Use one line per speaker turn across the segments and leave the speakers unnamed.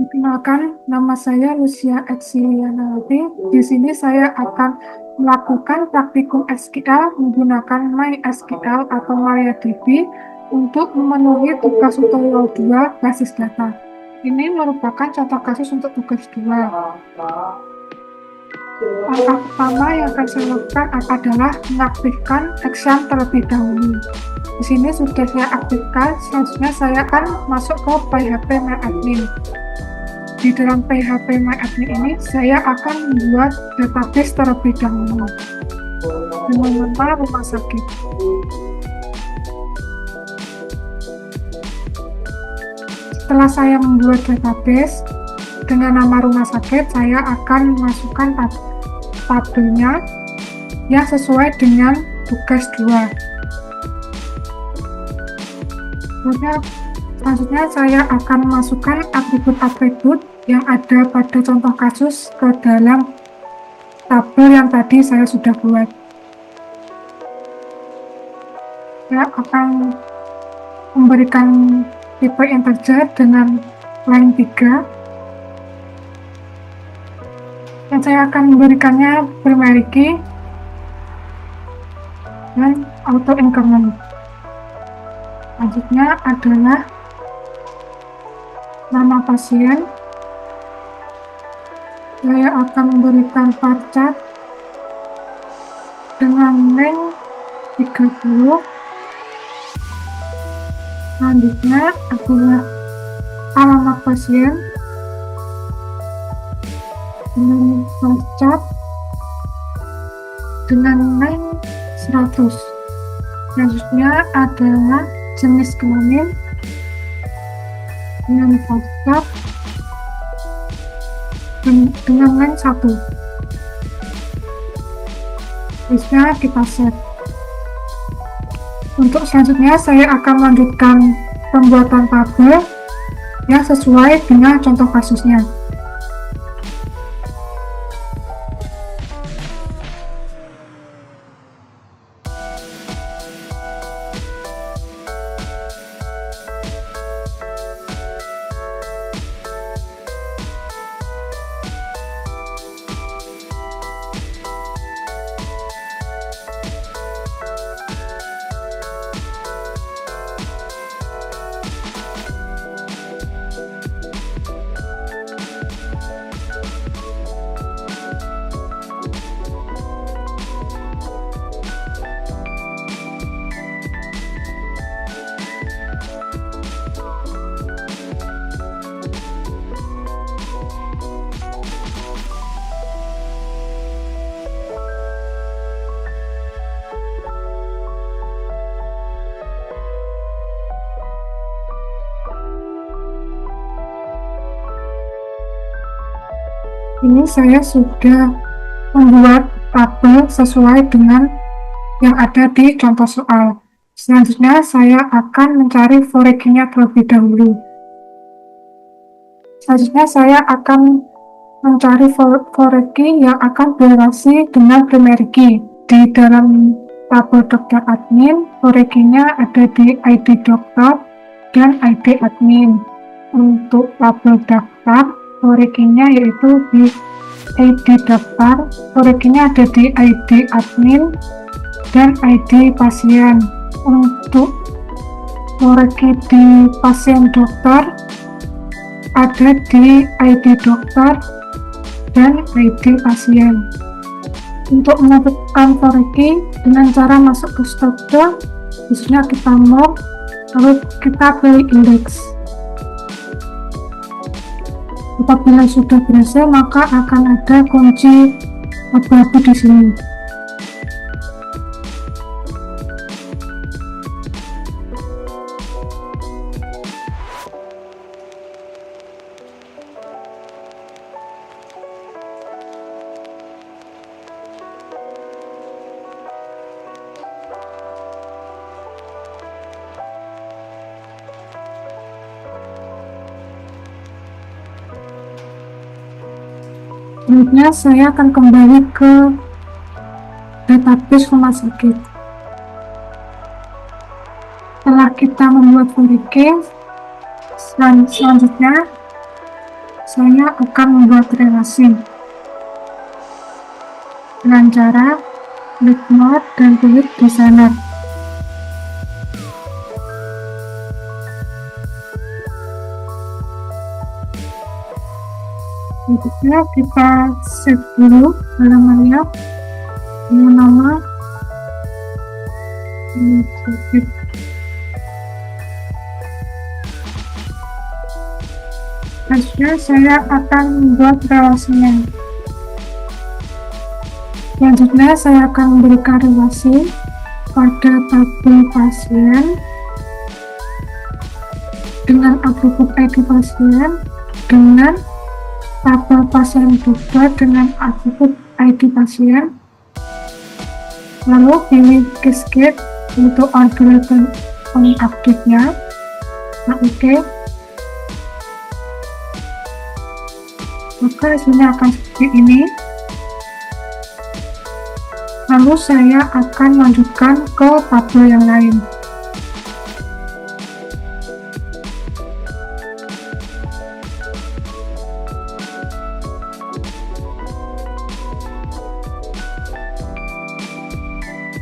Perkenalkan, nama saya Lucia Etsilianati. Di sini saya akan melakukan praktikum SQL menggunakan MySQL atau MariaDB untuk memenuhi tugas tutorial 2 basis data. Ini merupakan contoh kasus untuk tugas 2. Langkah pertama yang akan saya lakukan adalah mengaktifkan Exam terlebih dahulu. Di sini sudah saya aktifkan, selanjutnya saya akan masuk ke PHP MyAdmin. Di dalam PHP MyAdmin ini, saya akan membuat database terlebih dahulu dengan nama rumah sakit. Setelah saya membuat database dengan nama rumah sakit, saya akan memasukkan tabelnya yang sesuai dengan tugas 2. Selanjutnya saya akan memasukkan atribut-atribut yang ada pada contoh kasus ke dalam tabel yang tadi saya sudah buat. Saya akan memberikan tipe integer dengan line 3 dan saya akan memberikannya primary key dan auto increment. Selanjutnya adalah nama pasien. Saya akan memberikan varchar dengan name 30. Selanjutnya adalah alamat pasien dengan varchar dengan name 100. Selanjutnya adalah jenis kelamin dengan varchar dengan line 1. Bisa kita set. Untuk selanjutnya saya akan melanjutkan pembuatan tabel yang sesuai dengan contoh kasusnya. Ini saya sudah membuat tabel sesuai dengan yang ada di contoh soal. Selanjutnya saya akan mencari foreign key-nya terlebih dahulu. Selanjutnya saya akan mencari foreign key yang akan berrelasi dengan primary key. Di dalam tabel dokter admin, foreign key-nya ada di ID dokter dan ID admin. Untuk tabel daftar, foreign key-nya yaitu di ID daftar, foreign key-nya ada di ID admin dan ID pasien. Untuk foreign key di pasien dokter ada di ID dokter dan ID pasien. Untuk menentukan foreign key dengan cara masuk ke struktur, biasanya kita more, lalu kita pilih index. Apabila sudah berhasil, maka akan ada kunci abu-abu di sini. Selanjutnya saya akan kembali ke database rumah sakit. Setelah kita membuat foreign key, selanjutnya saya akan membuat relasi dengan cara klik mode dan klik designer. Berikutnya kita save dulu halamannya dengan nama selanjutnya saya akan membuat relasinya. Selanjutnya saya akan memberikan relasi pada tabel pasien dengan atribut ID pasien dengan tabel pasien juga dengan atribut ID pasien, lalu pilih cascade untuk order dan update-nya. Nah, oke. Maka hasilnya akan seperti ini. Lalu saya akan lanjutkan ke tabel yang lain.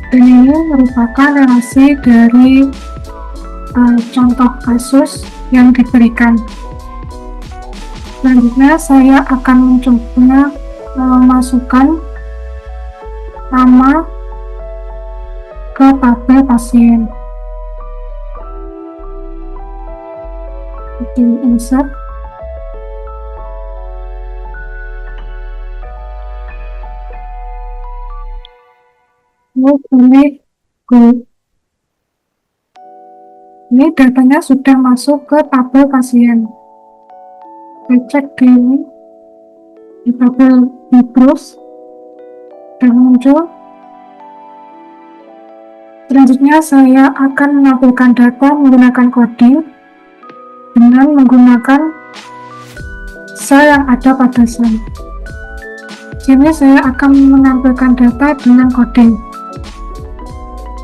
Dan ini merupakan relasi dari contoh kasus yang diberikan. Selanjutnya saya akan mencoba memasukkan nama ke tabel pasien. Pilih insert. Pilih group. Ini datanya sudah masuk ke tabel pasien. Saya cek di tabel di browse dan muncul. Selanjutnya saya akan menampilkan data menggunakan coding dengan menggunakan sel yang ada pada sel. Sini saya akan menampilkan data dengan coding.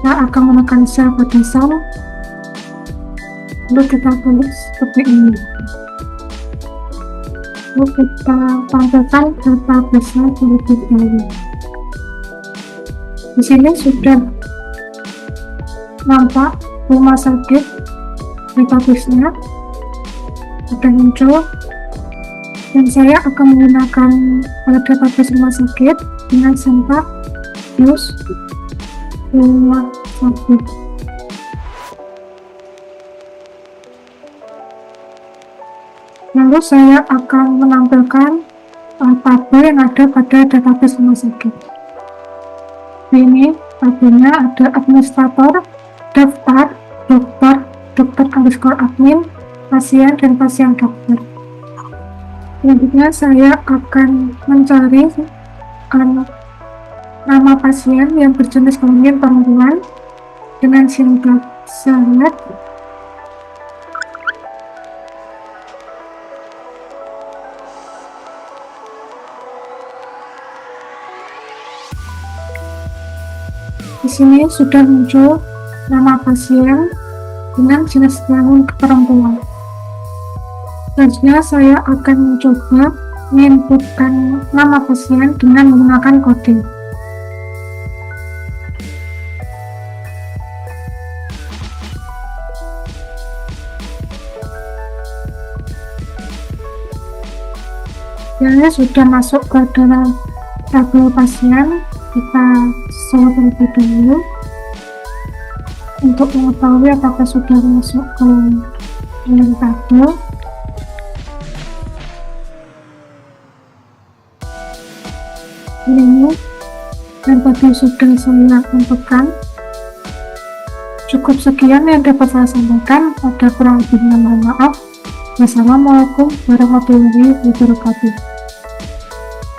Saya akan menekan sel pada sel, lalu kita tulis seperti ini. Lalu kita tampilkan data besar terlebih dahulu. Di sini sudah nampak rumah sakit database-nya sudah muncul, dan saya akan menggunakan database rumah sakit dengan syntax use rumah sakit. Lalu saya akan menampilkan tabel yang ada pada database rumah sakit. Ini tabelnya ada administrator, daftar, dokter underscore admin, pasien, dan pasien dokter. Selanjutnya saya akan mencari nama pasien yang berjenis kelamin perempuan dengan syntax select. Di sini sudah muncul nama pasien dengan jenis kelamin perempuan. Selanjutnya saya akan mencoba menginputkan nama pasien dengan menggunakan coding. Ini sudah masuk ke dalam tabel pasien. Kita sort terlebih dahulu untuk mengetahui apakah sudah masuk ke dalam tabel. Ini dan tadi sudah saya tentukan. Cukup sekian yang dapat saya sampaikan. Ada kurang lebihnya mohon maaf. Wassalamualaikum warahmatullahi wabarakatuh.